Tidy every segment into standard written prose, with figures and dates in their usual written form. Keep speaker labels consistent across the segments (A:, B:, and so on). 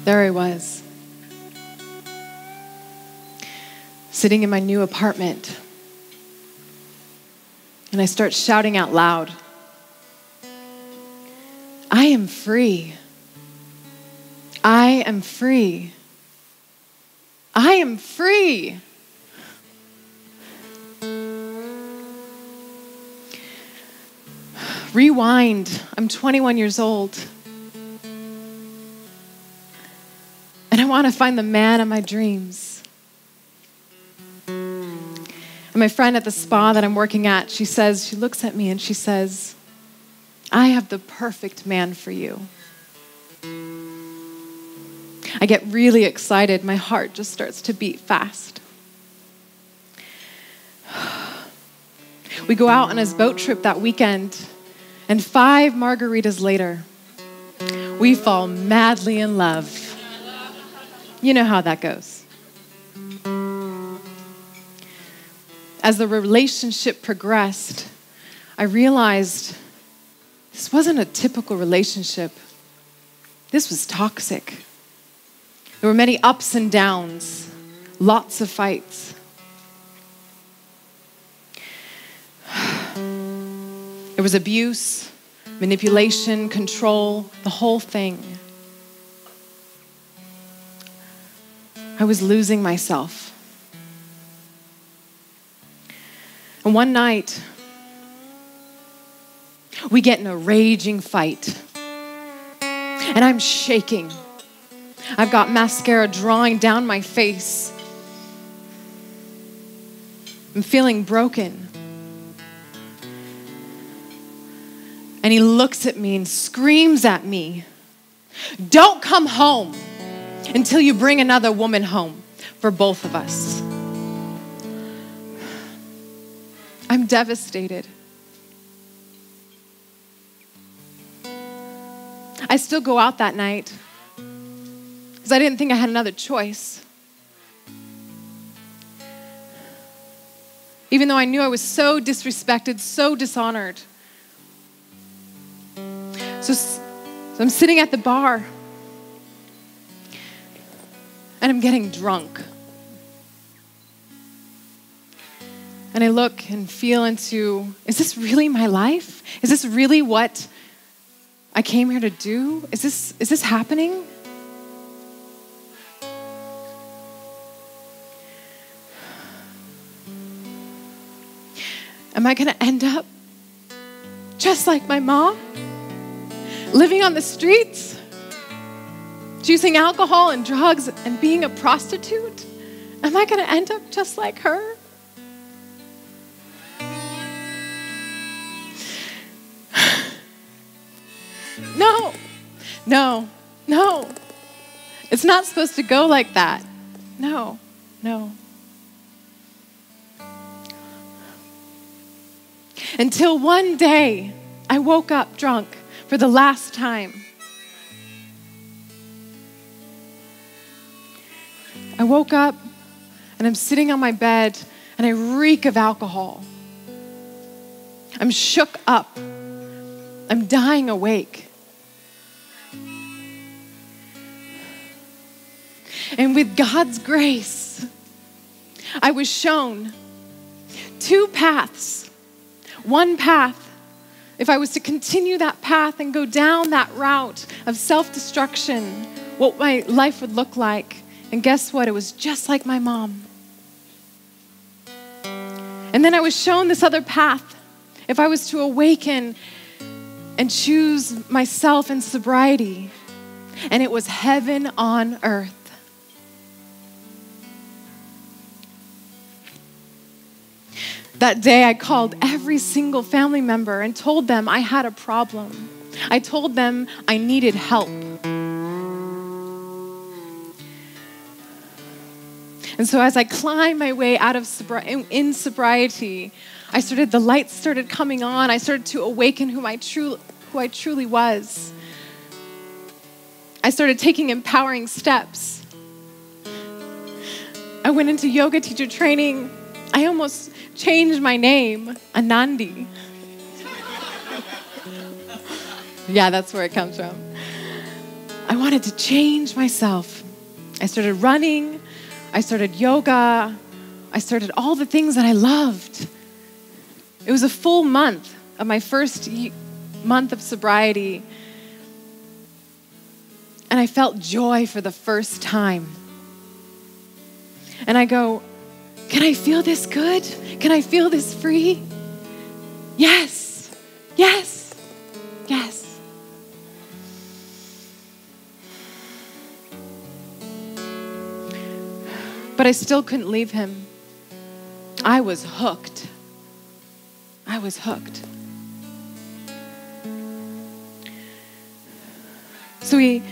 A: There I was, sitting in my new apartment, and I start shouting out loud, I am free. I am free. I am free. Rewind, I'm 21 years old. And I want to find the man of my dreams. And my friend at the spa that I'm working at, she looks at me and she says, I have the perfect man for you. I get really excited. My heart just starts to beat fast. We go out on his boat trip that weekend, and 5 margaritas later, we fall madly in love. You know how that goes. As the relationship progressed, I realized this wasn't a typical relationship. This was toxic. There were many ups and downs, lots of fights. There was abuse, manipulation, control, the whole thing. I was losing myself. And one night, we get in a raging fight. And I'm shaking. I've got mascara drawing down my face. I'm feeling broken. And he looks at me and screams at me, don't come home until you bring another woman home for both of us. I'm devastated. I still go out that night because I didn't think I had another choice. Even though I knew I was so disrespected, so dishonored. So I'm sitting at the bar and I'm getting drunk. And I look and feel into, is this really my life? Is this really what I came here to do? Is this happening? Am I going to end up just like my mom? Living on the streets? Choosing alcohol and drugs and being a prostitute? Am I going to end up just like her? No. It's not supposed to go like that. No. Until one day, I woke up drunk for the last time. I woke up and I'm sitting on my bed and I reek of alcohol. I'm shook up. I'm dying awake. And with God's grace, I was shown 2 paths. One path, if I was to continue that path and go down that route of self-destruction, what my life would look like. And guess what? It was just like my mom. And then I was shown this other path. If I was to awaken and choose myself in sobriety, and it was heaven on earth. That day I called every single family member and told them I had a problem. I told them I needed help. And so as I climbed my way out of sobriety, the lights started coming on. I started to awaken who I truly was. I started taking empowering steps. I went into yoga teacher training. I almost changed my name, Anandi. Yeah, that's where it comes from. I wanted to change myself. I started running. I started yoga. I started all the things that I loved. It was a full month of my first month of sobriety. And I felt joy for the first time. And I go, can I feel this good? Can I feel this free? Yes, yes, yes. But I still couldn't leave him. I was hooked. I was hooked. So he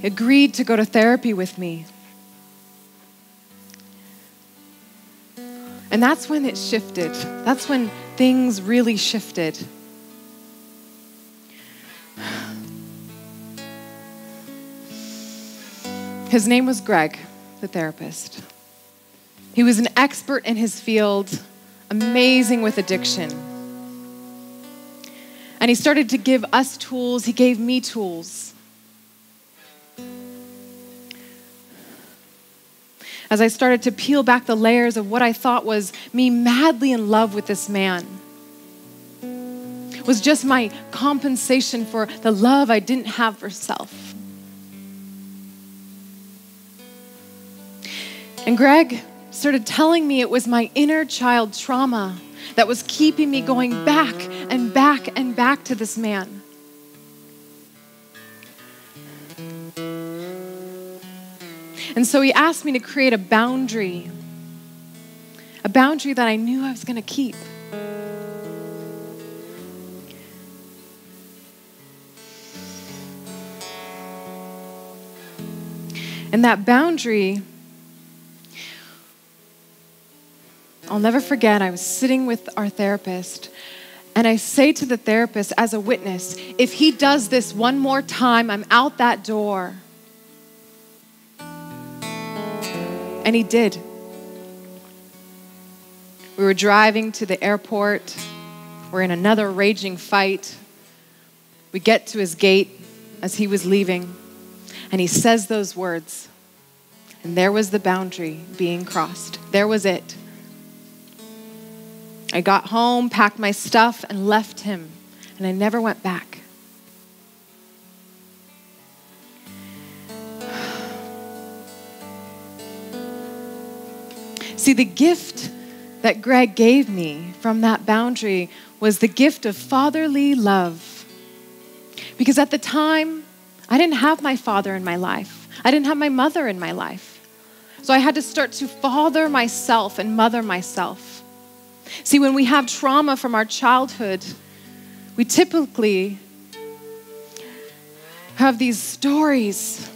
A: agreed to go to therapy with me. And that's when it shifted. That's when things really shifted. His name was Greg, the therapist. He was an expert in his field, amazing with addiction. And he started to give us tools. He gave me tools. As I started to peel back the layers of what I thought was me madly in love with this man, was just my compensation for the love I didn't have for self. And Greg started telling me it was my inner child trauma that was keeping me going back and back and back to this man. And so he asked me to create a boundary that I knew I was going to keep. And that boundary, I'll never forget, I was sitting with our therapist, and I say to the therapist as a witness, if he does this one more time, I'm out that door. And he did. We were driving to the airport. We're in another raging fight. We get to his gate as he was leaving, and he says those words. And there was the boundary being crossed. There was it. I got home, packed my stuff, and left him, and I never went back. See, the gift that Greg gave me from that boundary was the gift of fatherly love. Because at the time, I didn't have my father in my life. I didn't have my mother in my life. So I had to start to father myself and mother myself. See, when we have trauma from our childhood, we typically have these stories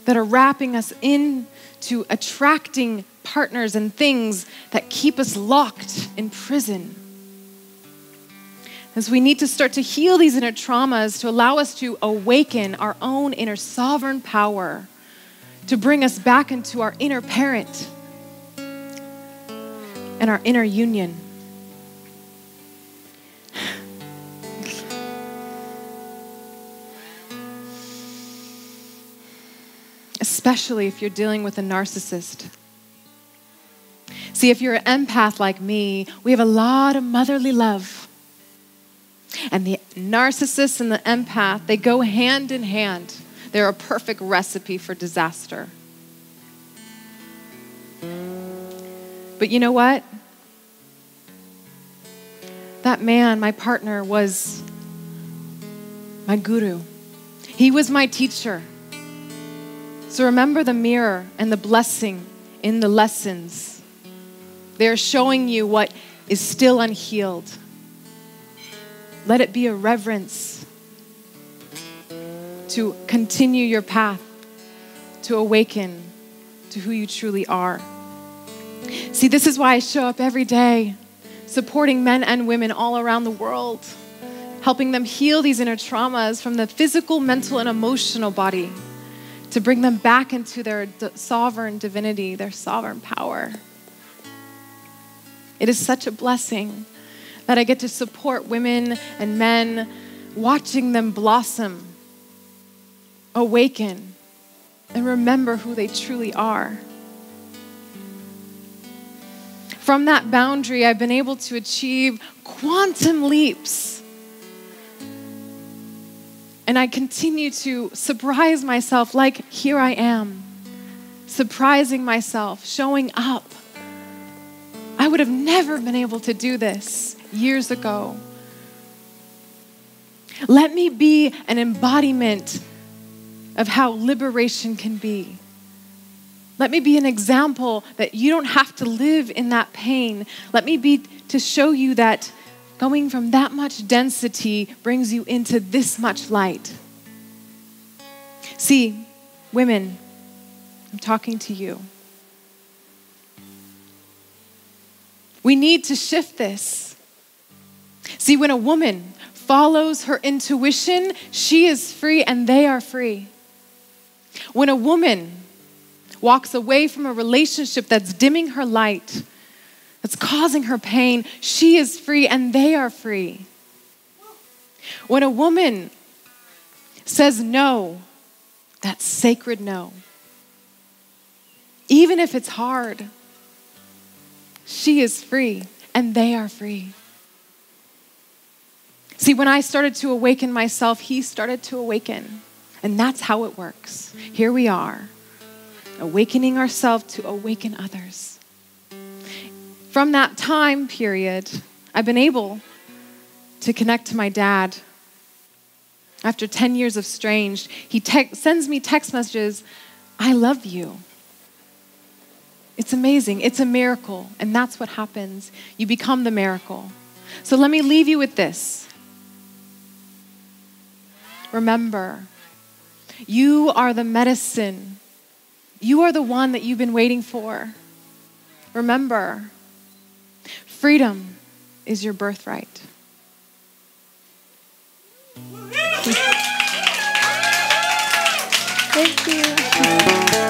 A: that are wrapping us into attracting partners and things that keep us locked in prison. As we need to start to heal these inner traumas to allow us to awaken our own inner sovereign power, to bring us back into our inner parent and our inner union. Especially if you're dealing with a narcissist. See, if you're an empath like me, we have a lot of motherly love. And the narcissist and the empath, they go hand in hand. They're a perfect recipe for disaster. But you know what? That man, my partner, was my guru. He was my teacher. So remember the mirror and the blessing in the lessons. They're showing you what is still unhealed. Let it be a reverence to continue your path, to awaken to who you truly are. See, this is why I show up every day, supporting men and women all around the world, helping them heal these inner traumas from the physical, mental, and emotional body to bring them back into their sovereign divinity, their sovereign power. It is such a blessing that I get to support women and men, watching them blossom awaken and remember who they truly are. From that boundary, I've been able to achieve quantum leaps. And I continue to surprise myself, like here I am, surprising myself, showing up. I would have never been able to do this years ago. Let me be an embodiment of how liberation can be. Let me be an example that you don't have to live in that pain. Let me be to show you that going from that much density brings you into this much light. See, women, I'm talking to you. We need to shift this. See, when a woman follows her intuition, she is free and they are free. When a woman walks away from a relationship that's dimming her light, that's causing her pain, she is free and they are free. When a woman says no, that's sacred no. Even if it's hard, she is free and they are free. See, when I started to awaken myself, he started to awaken. And that's how it works. Here we are, awakening ourselves to awaken others. From that time period, I've been able to connect to my dad. After 10 years of estranged, he sends me text messages, I love you. It's amazing. It's a miracle. And that's what happens. You become the miracle. So let me leave you with this. Remember, you are the medicine. You are the one that you've been waiting for. Remember, freedom is your birthright. Thank you.